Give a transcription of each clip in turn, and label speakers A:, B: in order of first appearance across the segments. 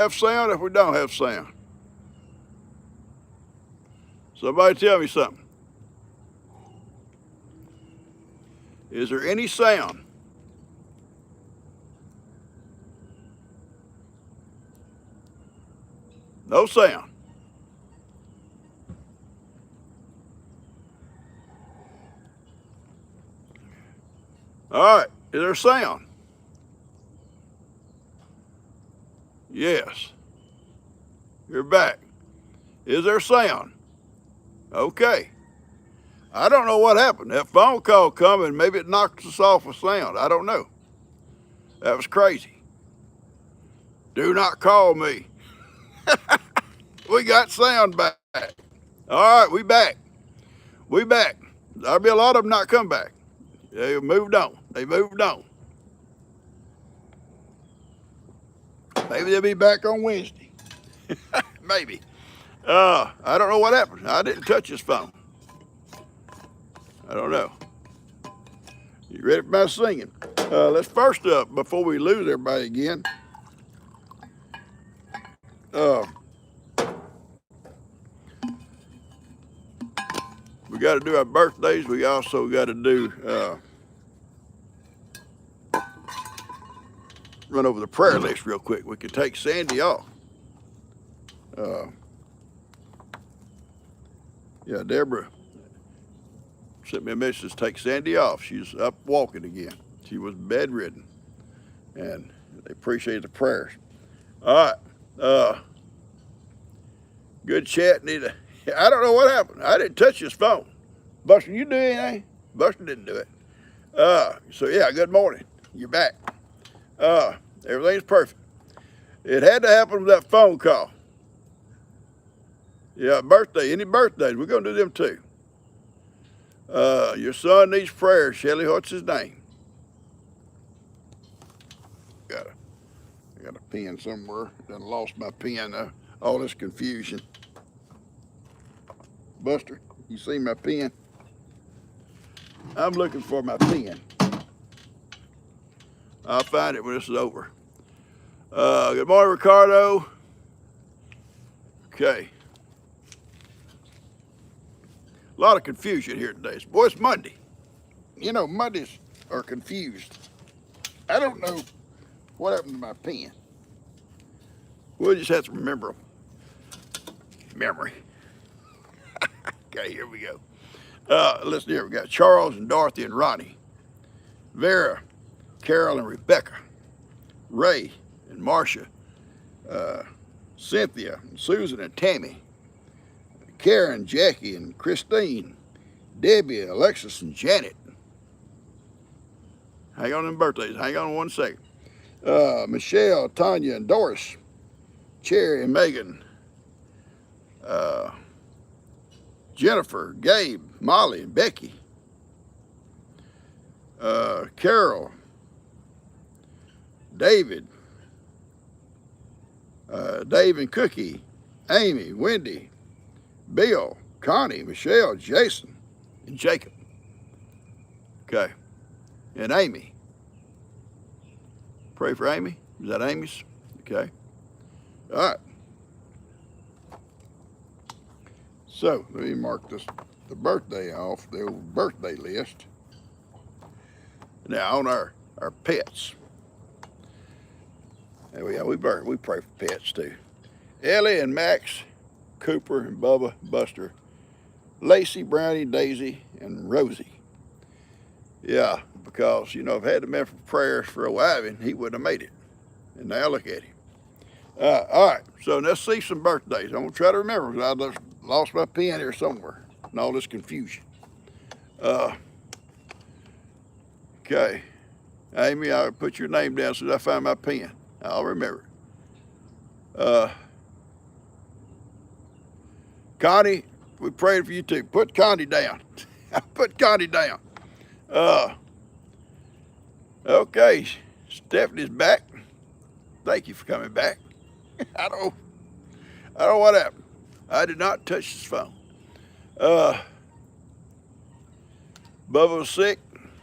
A: have sound, if we don't have sound? Somebody tell me something. Is there any sound? No sound. All right, is there sound? Yes. You're back. Is there sound? Okay. I don't know what happened. That phone call come and maybe it knocked us off with sound. I don't know. That was crazy. Do not call me. We got sound back. All right, we back. We back. There'll be a lot of them not come back. They moved on. They moved on. Maybe they'll be back on Wednesday. Maybe. I don't know what happened. I didn't touch his phone. I don't know. You ready for my singing? Let's first up, before we lose everybody again, we got to do our birthdays. We also got to do, run over the prayer list real quick. We could take Sandy off. Yeah, Deborah sent me a message to take Sandy off. She's up walking again. She was bedridden. And they appreciate the prayers. All right. Good chat. I don't know what happened. I didn't touch his phone. Buster, you do anything? Buster didn't do it. So yeah, good morning. You're back. Everything's perfect. It had to happen with that phone call. Yeah, birthday. Any birthdays? We're gonna do them too. Your son needs prayer. Shelly, what's his name? I got a pen somewhere. Done lost my pen. All this confusion. Buster, you see my pen? I'm looking for my pen. I'll find it when this is over. Good morning, Ricardo. Okay. A lot of confusion here today. Boy, it's Monday. You know, Mondays are confused. I don't know what happened to my pen. We'll just have to remember them. Memory. Okay, here we go. Listen here, we got Charles and Dorothy and Ronnie, Vera, Carol and Rebecca, Ray and Marcia, Cynthia and Susan and Tammy, Karen, Jackie and Christine, Debbie, Alexis and Janet. Hang on to them birthdays. Hang on 1 second. Michelle, Tanya and Doris, Cherry and Megan, Jennifer, Gabe, Molly, and Becky, Carol, David, Dave and Cookie, Amy, Wendy, Bill, Connie, Michelle, Jason, and Jacob. Okay. And Amy. Pray for Amy. Is that Amy's? Okay. All right. So let me mark the birthday off, the old birthday list. Now on our pets. There we go. We pray for pets too. Ellie and Max, Cooper and Bubba, Buster, Lacey, Brownie, Daisy, and Rosie. Yeah, because you know if it hadn't been for prayers for Ivan, he wouldn't have made it. And now look at him. All right, so let's see some birthdays. I'm gonna try to remember because I just lost my pen here somewhere and all this confusion. Okay, Amy, I'll put your name down so that I find my pen. I'll remember. Connie, we prayed for you too. Put Connie down. Put Connie down. Okay, Stephanie's back. Thank you for coming back. I don't know what happened. I did not touch his phone. Bubba was sick.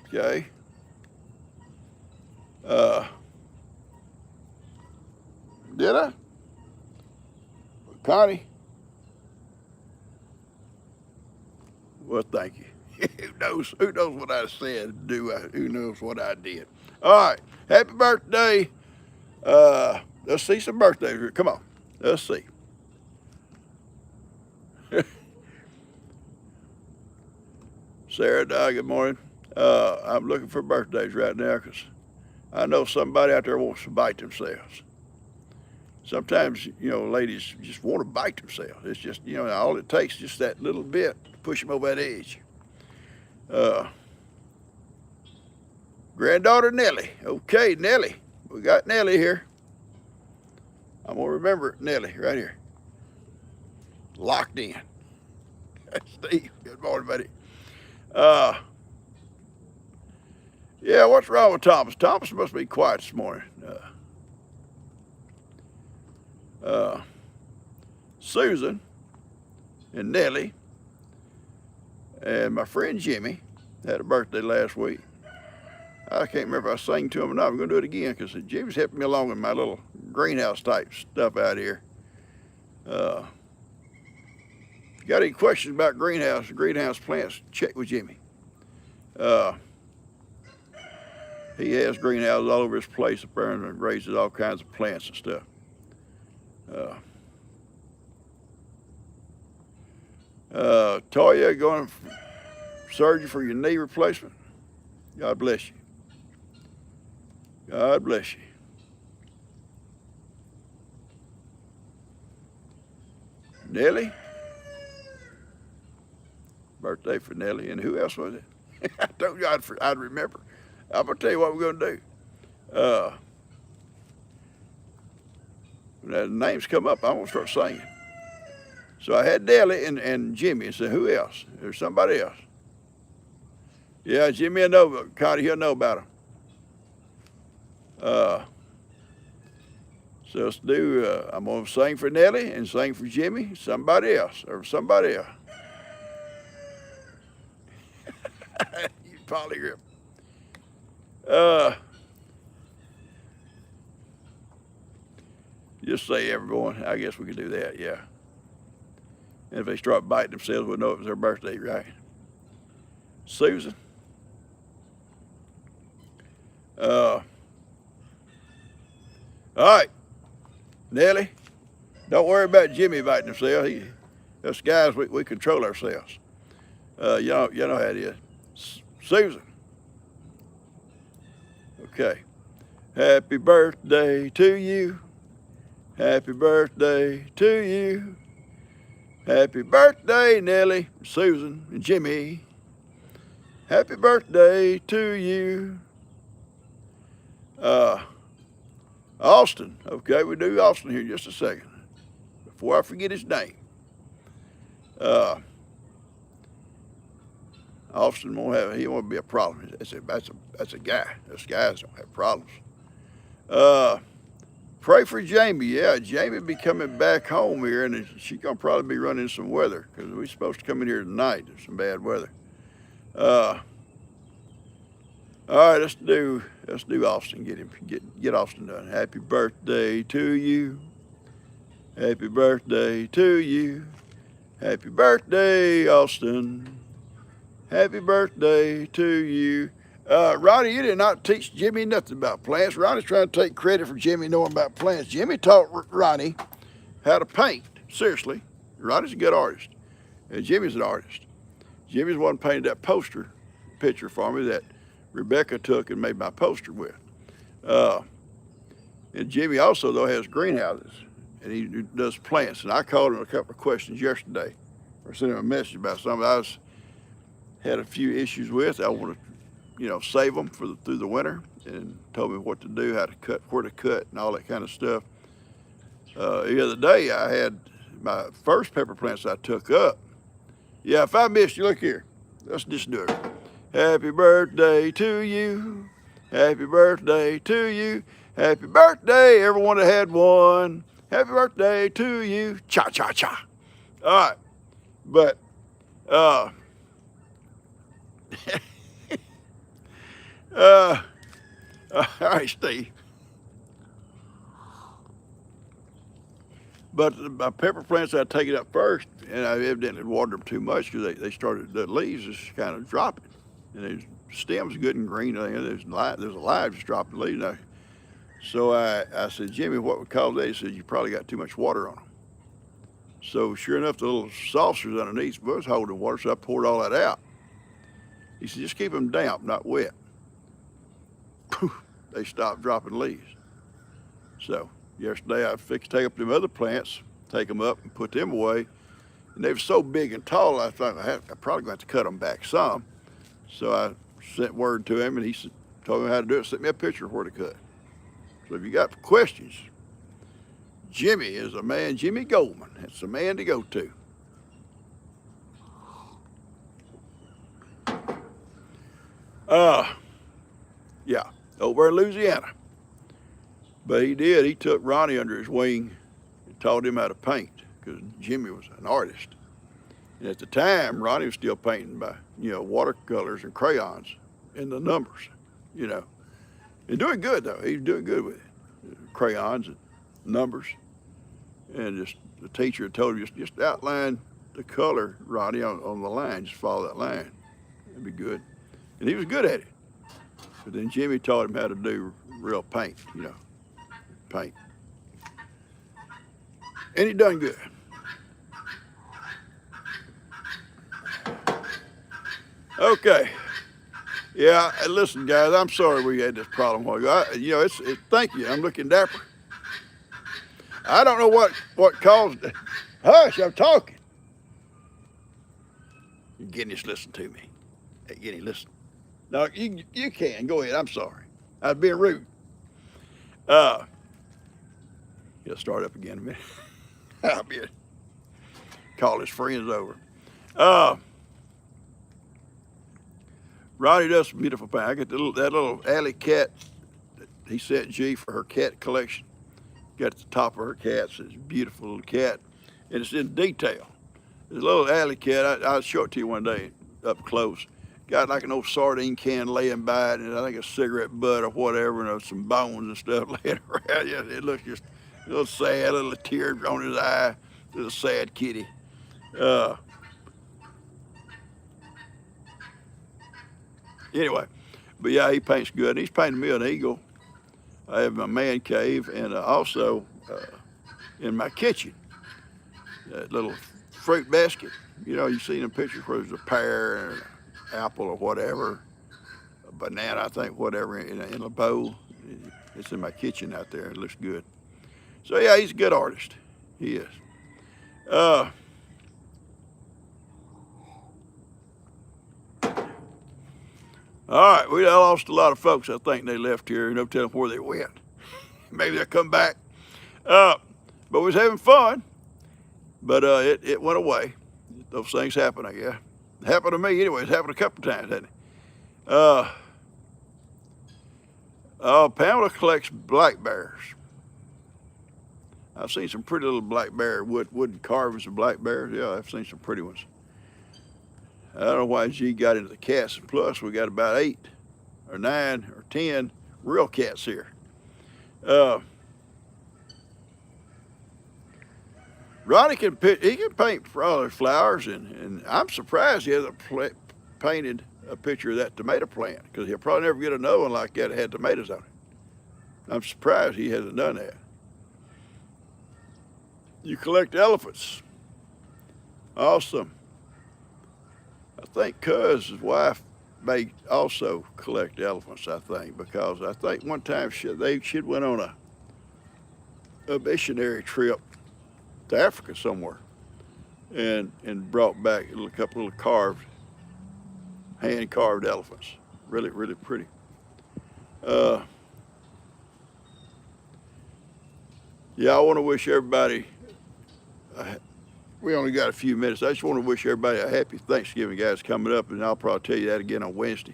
A: Okay. Did I? Connie? Well, thank you. Who knows what I said, who knows what I did. All right, happy birthday. Let's see some birthdays here. Come on, let's see. Sarah, good morning. I'm looking for birthdays right now because I know somebody out there wants to bite themselves. Sometimes, ladies just want to bite themselves. It's just, all it takes is just that little bit to push them over that edge. Granddaughter Nellie. Okay, Nellie. We got Nellie here. I'm going to remember Nellie right here. Locked in. Steve, good morning, buddy. Yeah, what's wrong with Thomas? Thomas must be quiet this morning. Susan and Nellie and my friend Jimmy had a birthday last week. I can't remember if I sang to him or not. I'm going to do it again because Jimmy's helping me along with my little greenhouse type stuff out here. If you got any questions about greenhouse plants, check with Jimmy. He has greenhouses all over his place up there and raises all kinds of plants and stuff. Toya, going for surgery for your knee replacement. God bless you. God bless you. Nellie. Birthday for Nellie. And who else was it? I told you I'd remember. I'm going to tell you what we're going to do. When the names come up, I'm going to start singing. So I had Nellie and Jimmy and said, who else? There's somebody else. Yeah, Jimmy will know, but Connie, he'll know about them. So let's do, I'm going to sing for Nellie and sing for Jimmy, somebody else. You polygrip. Just say everyone. I guess we could do that, yeah. And if they start biting themselves, we'll know it was their birthday, right? Susan. All right, Nellie, don't worry about Jimmy biting himself. Us guys, we control ourselves. You know how it is. Susan. Okay. Happy birthday to you. Happy birthday to you. Happy birthday, Nellie, Susan, and Jimmy. Happy birthday to you. Austin. Okay, we do Austin here in just a second. Before I forget his name. Austin he won't be a problem. That's a guy. Those guys don't have problems. Pray for Jamie. Yeah, Jamie be coming back home here, and she's gonna probably be running some weather because we're supposed to come in here tonight. There's some bad weather. All right, let's do Austin. Get Austin done. Happy birthday to you. Happy birthday to you. Happy birthday, Austin. Happy birthday to you. Ronnie, you did not teach Jimmy nothing about plants. Ronnie's trying to take credit for Jimmy knowing about plants. Jimmy taught Ronnie how to paint. Seriously, Ronnie's a good artist, and Jimmy's an artist. Jimmy's the one painted that poster picture for me that Rebecca took and made my poster with. And Jimmy also, though, has greenhouses, and he does plants. And I called him a couple of questions yesterday, or sent him a message about something I had a few issues with. I want to, save them through the winter, and told me what to do, how to cut, where to cut, and all that kind of stuff. The other day, I had my first pepper plants I took up. Yeah, if I missed you, look here. Let's just do it. Happy birthday to you. Happy birthday to you. Happy birthday, everyone that had one. Happy birthday to you. Cha, cha, cha. All right. But, all right, Steve. But my pepper plants, I take it up first, and I evidently watered them too much because they started, the leaves just kind of dropping. And the stem's good and green. There's a live just dropping leaves. Now, so I said, Jimmy, what would cause that? He said, you probably got too much water on them. So sure enough, the little saucers underneath was holding water, so I poured all that out. He said, just keep them damp, not wet. They stopped dropping leaves. So yesterday I fixed to take up them other plants, take them up and put them away. And they were so big and tall, I thought I'm probably going to have to cut them back some. So I sent word to him, and he told me how to do it, sent me a picture of where to cut. So if you got questions, Jimmy is a man, Jimmy Goldman. It's a man to go to. Yeah, over in Louisiana. But he took Ronnie under his wing and taught him how to paint, because Jimmy was an artist. And at the time, Ronnie was still painting by, watercolors and crayons and the numbers, And doing good, though. He was doing good with it. Crayons and numbers. And just the teacher told him, just outline the color, Ronnie, on the line. Just follow that line. That'd be good. And he was good at it. But then Jimmy taught him how to do real paint, paint. And he done good. Okay. Yeah, listen, guys, I'm sorry we had this problem a while ago. Thank you. I'm looking dapper. I don't know what caused it. Hush, I'm talking. Guinness, listen to me. Hey, Guinness, listen. No, you can. Go ahead. I'm sorry. I was being rude. He'll start up again in a minute. I'll be call his friends over. Ronnie does some beautiful paint. I got that little alley cat that he sent G for her cat collection. Got at the top of her cats. It's a beautiful little cat, and it's in detail. This little alley cat, I'll show it to you one day up close. Got like an old sardine can laying by it, and I think a cigarette butt or whatever, and some bones and stuff laying around. Yeah, it looks just a little sad, a little tear on his eye. Little sad kitty. Anyway, but yeah, he paints good. And he's painted me an eagle. I have my man cave, and also in my kitchen, that little fruit basket. You see in the pictures where there's a pear and an apple or whatever, a banana, I think, whatever, in a bowl. It's in my kitchen out there. It looks good. So yeah, he's a good artist. He is. All right, we lost a lot of folks. I think they left here. No telling where they went. Maybe they'll come back. But we was having fun. But it went away. Those things happen, I guess. It happened to me anyway. It's happened a couple of times, hasn't it? Pamela collects black bears. I've seen some pretty little black bear wooden carvings of black bears. Yeah, I've seen some pretty ones. I don't know why G got into the cats. And plus, we got about 8 or 9 or 10 real cats here. Ronnie can paint flowers, and I'm surprised he hasn't painted a picture of that tomato plant, because he'll probably never get another one like that that had tomatoes on it. I'm surprised he hasn't done that. You collect elephants. Awesome. I think Cuz's wife may also collect elephants, I think, because I think one time she'd went on a missionary trip to Africa somewhere, and brought back a couple of hand-carved elephants. Really, really pretty. Yeah, I want to wish everybody, we only got a few minutes. I just want to wish everybody a happy Thanksgiving, guys, coming up, and I'll probably tell you that again on Wednesday.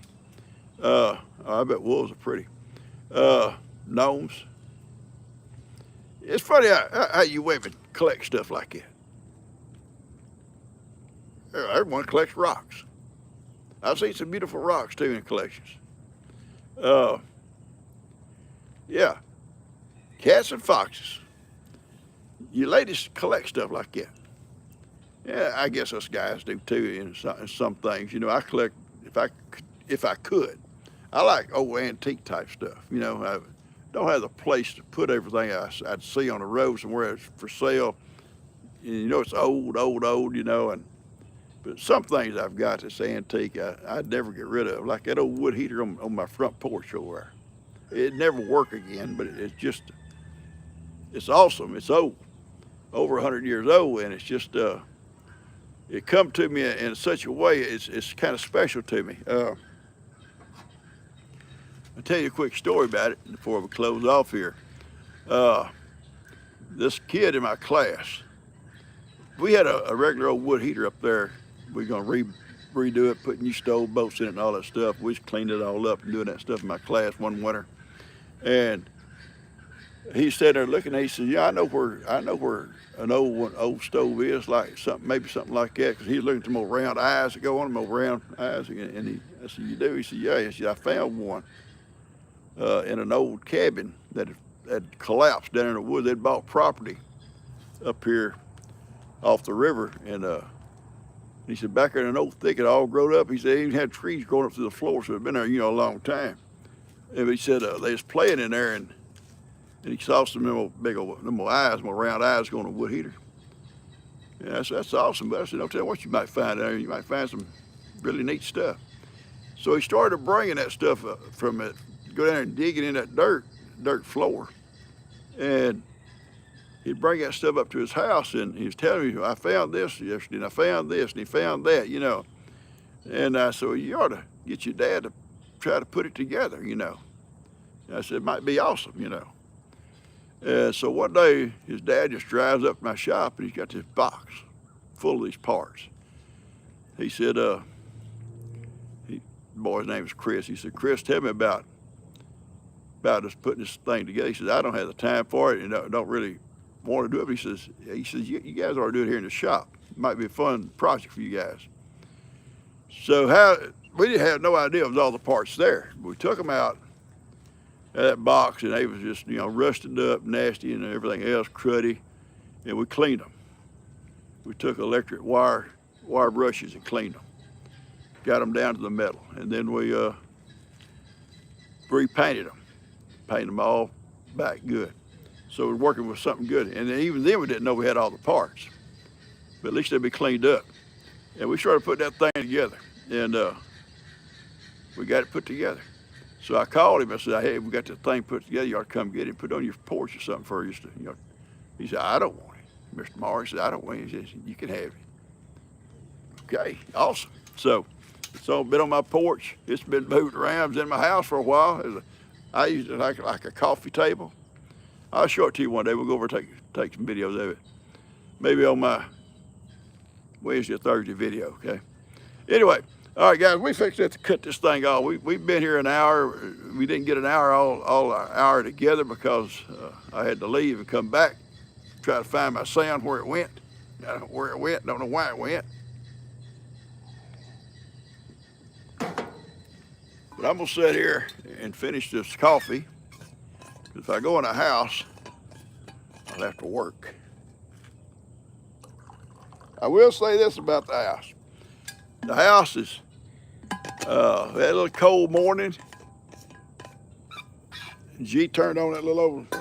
A: I bet wolves are pretty. Gnomes. It's funny how you women collect stuff like that. Everyone collects rocks. I've seen some beautiful rocks too in collections. Yeah, cats and foxes. you ladies collect stuff like that. Yeah, I guess us guys do too in some things. You know, I collect if I could. I like old antique type stuff. You know, I don't have the place to put everything I'd see on the road somewhere it's for sale. You know, it's old. You know, but some things I've got that's antique I'd never get rid of, like that old wood heater on my front porch over there. It'd never work again, but it's awesome. It's old, over 100 years old, and it's just it come to me in such a way. It's kind of special to me. I'll tell you a quick story about it before we close off here. Uh, this kid in my class, we had a regular old wood heater up there. We're gonna redo it, put new stove bolts in it and all that stuff. We just cleaned it all up and doing that stuff in my class one winter. And he sat there looking, and he said, "Yeah, I know where an old stove is, like maybe something like that." Because he's looking at them old round eyes that go on them, old round eyes. And I said, "You do?" He said, "Yeah." He said, "I found one in an old cabin that had collapsed down in the woods. They'd bought property up here off the river, and he said back there in an old thicket, all grown up. He said they even had trees growing up through the floor, so it'd been there, a long time." And he said they was playing in there, and he saw some big old eyes, round eyes going on a wood heater. Yeah, that's awesome. But I said, "Don't tell what you might find there. You might find some really neat stuff." So he started bringing that stuff from it, go down there and digging in that dirt floor, and he'd bring that stuff up to his house, and he was telling me, "I found this yesterday, and I found this, and he found that, And I said, "Well, you ought to get your dad to try to put it together, And I said, "It might be awesome, So one day, his dad just drives up to my shop, and he's got this box full of these parts. He said, the boy's name is Chris. He said, "Chris, tell me about us putting this thing together." He said, "I don't have the time for it, and don't really want to do it." But he says, you guys ought to do it here in the shop. It might be a fun project for you guys." So we didn't have no idea it was all the parts there. We took them out of that box, and they was just, rusted up, nasty, and everything else, cruddy, and we cleaned them. We took electric wire brushes and cleaned them. Got them down to the metal, and then we repainted them, painted them all back good. So we're working with something good. And even then we didn't know we had all the parts, but at least they'd be cleaned up. And we started putting that thing together, and we got it put together. So I called him. I said, "Hey, we got that thing put together. You ought to come get it, put it on your porch or something for you." He said, "I don't want it." Mr. Morris said, "I don't want it." He said, "You can have it." Okay, awesome. So it's all been on my porch. It's been moved around. It's in my house for a while. I use it like a coffee table. I'll show it to you one day. We'll go over and take some videos of it. Maybe on my Wednesday or Thursday video, okay? Anyway, all right, guys, we fixed to cut this thing off. We've been here an hour. We didn't get an hour, all our hour together because I had to leave and come back, try to find my sound where it went. I don't know where it went, don't know why it went. But I'm gonna sit here and finish this coffee. If I go in a house, I'll have to work. I will say this about the house. The house is, we had a little cold morning. G turned on that little old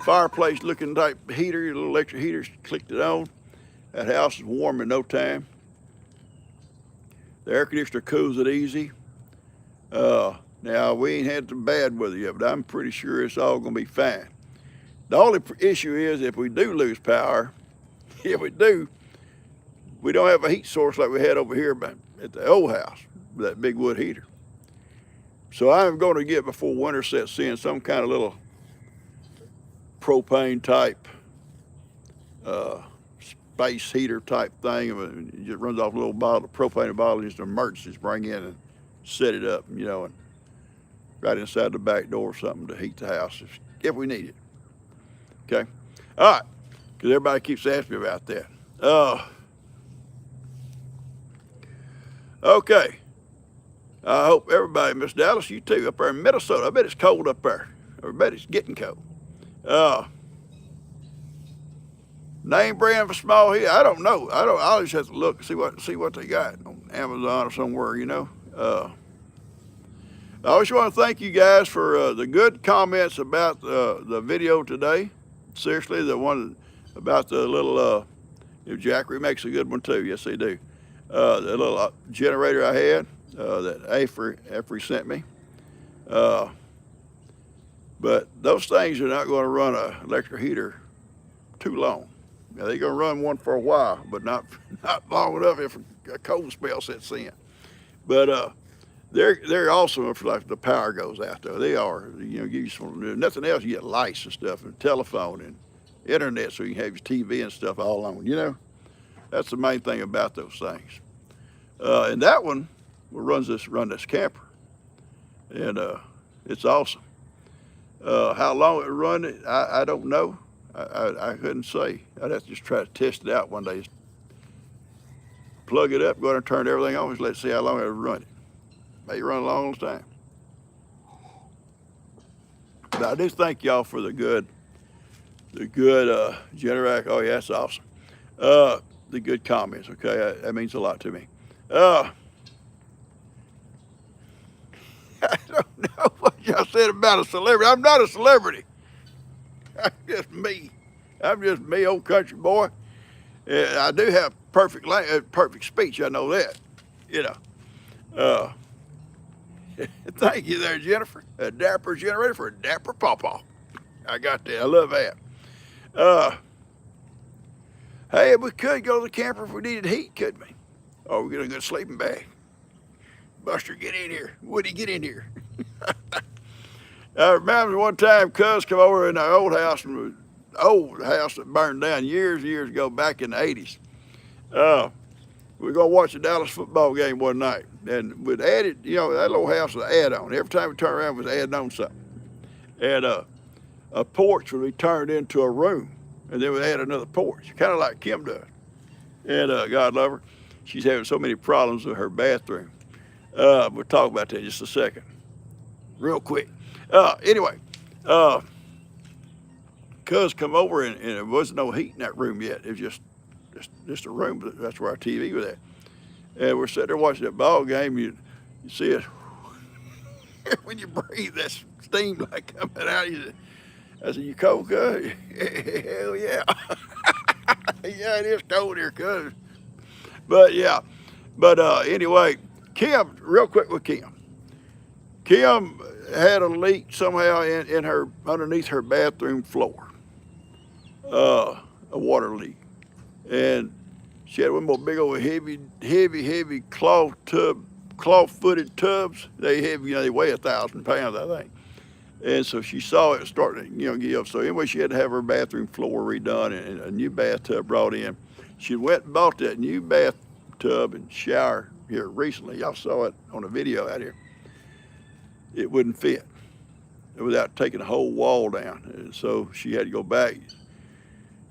A: fireplace looking type heater, a little electric heater, clicked it on. That house is warm in no time. The air conditioner cools it easy. Now, we ain't had some bad weather yet, but I'm pretty sure it's all gonna be fine. The only issue is if we do lose power, if we do, we don't have a heat source like we had over here at the old house, with that big wood heater. So I'm gonna get, before winter sets in, some kind of little propane type space heater type thing. It just runs off a little bottle of propane bottle, just emergencies, bring in and set it up, and right inside the back door or something to heat the house if we need it. Okay? All right, because everybody keeps asking me about that. Okay. I hope everybody, Miss Dallas, you too, up there in Minnesota. I bet it's cold up there. I bet it's getting cold. Name brand for small heat. I don't know. I just have to look and see what they got on Amazon or somewhere. I always want to thank you guys for the good comments about the video today. Seriously, the one about the little Jackery makes a good one too. Yes, they do. The little generator I had that Avery sent me. Uh, but those things are not going to run an electric heater too long. Now, they're going to run one for a while, but not long enough if a cold spell sets in. But they're awesome if like the power goes out though. They are. Give you some nothing else. You get lights and stuff and telephone and internet so you can have your TV and stuff all on. That's the main thing about those things. And that one run this camper, and it's awesome. How long it run it, I don't know. I couldn't say. I'd have to just try to test it out one day. Just plug it up, go ahead and turn everything on, just let's see how long it'll run it. May run a long time. But I do thank y'all for the good Generac. Oh yeah, that's awesome. The good comments. Okay, that means a lot to me. I don't know what y'all said about a celebrity. I'm not a celebrity. I'm just me. I'm just me, old country boy. I do have perfect speech. I know that. You know. Thank you there, Jennifer. A dapper generator for a dapper pawpaw. I got that. I love that. Hey, we could go to the camper if we needed heat, couldn't we? Oh, we're getting a good sleeping bag. Buster, get in here. Woody, get in here. I remember one time Cuz come over in our old house that burned down years ago back in the 80s. We were going to watch the Dallas football game one night. And we'd added, that little house was an add-on. Every time we turned around, we was adding on something. And a porch would be turned into a room. And then we'd add another porch, kind of like Kim does. And God love her, she's having so many problems with her bathroom. We'll talk about that in just a second. Real quick. Anyway, Cuz come over and there wasn't no heat in that room yet. It was just a room, but that's where our TV was at. And we're sitting there watching that ball game. You see it when you breathe, that steam like coming out. I said, "You cold, Cuz?" Hell yeah. Yeah, it is cold here, Cuz. But yeah. But anyway, Kim, real quick with Kim. Kim had a leak somehow in her underneath her bathroom floor. A water leak. And she had one more big old heavy cloth-footed tubs. They heavy, they weigh 1,000 pounds, I think. And so she saw it starting to, give up. So anyway, she had to have her bathroom floor redone and a new bathtub brought in. She went and bought that new bathtub and shower here recently. Y'all saw it on a video out here. It wouldn't fit without taking the whole wall down. And so she had to go back.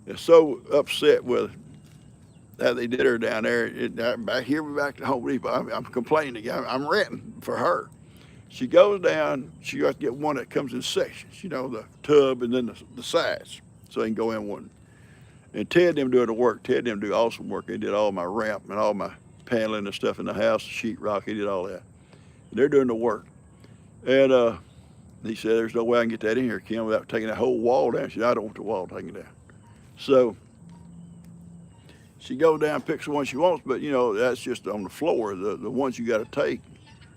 A: They're so upset with how they did her down there. Back here, we're back to Home Depot. I'm complaining. I'm renting for her. She goes down. She got to get one that comes in sections, the tub and then the sides, so they can go in one. And Ted them doing the work. Ted them do awesome work. They did all my ramp and all my paneling and stuff in the house, sheetrock. He did all that. And they're doing the work. And he said, "There's no way I can get that in here, Kim, without taking that whole wall down." She said, "I don't want the wall taken down." So she goes down, picks the one she wants, but that's just on the floor. The ones you got to take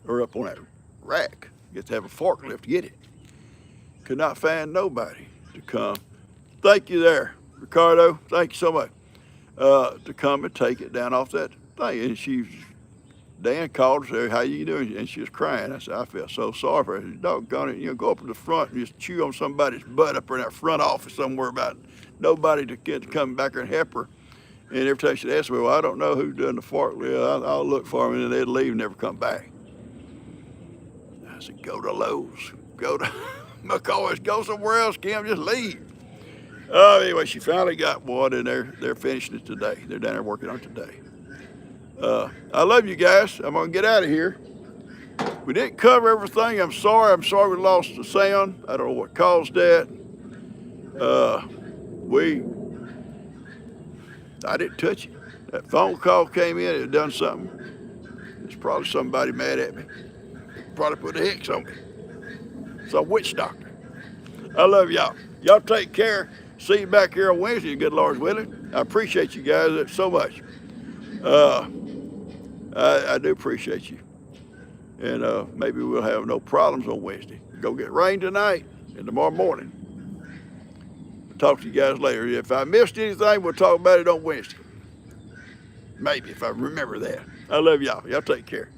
A: are up on that rack. You have to have a forklift to get it. Could not find nobody to come. Thank you there, Ricardo. Thank you so much. To come and take it down off that thing. And Dan called her, said, "How you doing?" And she was crying. I said, "I feel so sorry for her." I said, "Doggone it, go up to the front and just chew on somebody's butt up in that front office somewhere about nobody to get to come back and help her." And every time she'd ask me, "Well, I don't know who's doing the forklift. I'll look for them," and then they'd leave and never come back. I said, "Go to Lowe's. Go to McCoy's. Go somewhere else, Kim. Just leave." Anyway, she finally got one, and they're finishing it today. They're down there working on it today. I love you guys. I'm gonna get out of here. We didn't cover everything. I'm sorry we lost the sound. I don't know what caused that. We I didn't touch it. That phone call came in, it had done something. It's probably somebody mad at me. Probably put a hex on me. Some witch doctor. I love y'all. Y'all take care. See you back here on Wednesday, good Lord's willing. I appreciate you guys so much. I do appreciate you. And maybe we'll have no problems on Wednesday. Go get rain tonight and tomorrow morning. Talk to you guys later. If I missed anything, we'll talk about it on Wednesday. Maybe, if I remember that. I love y'all. Y'all take care.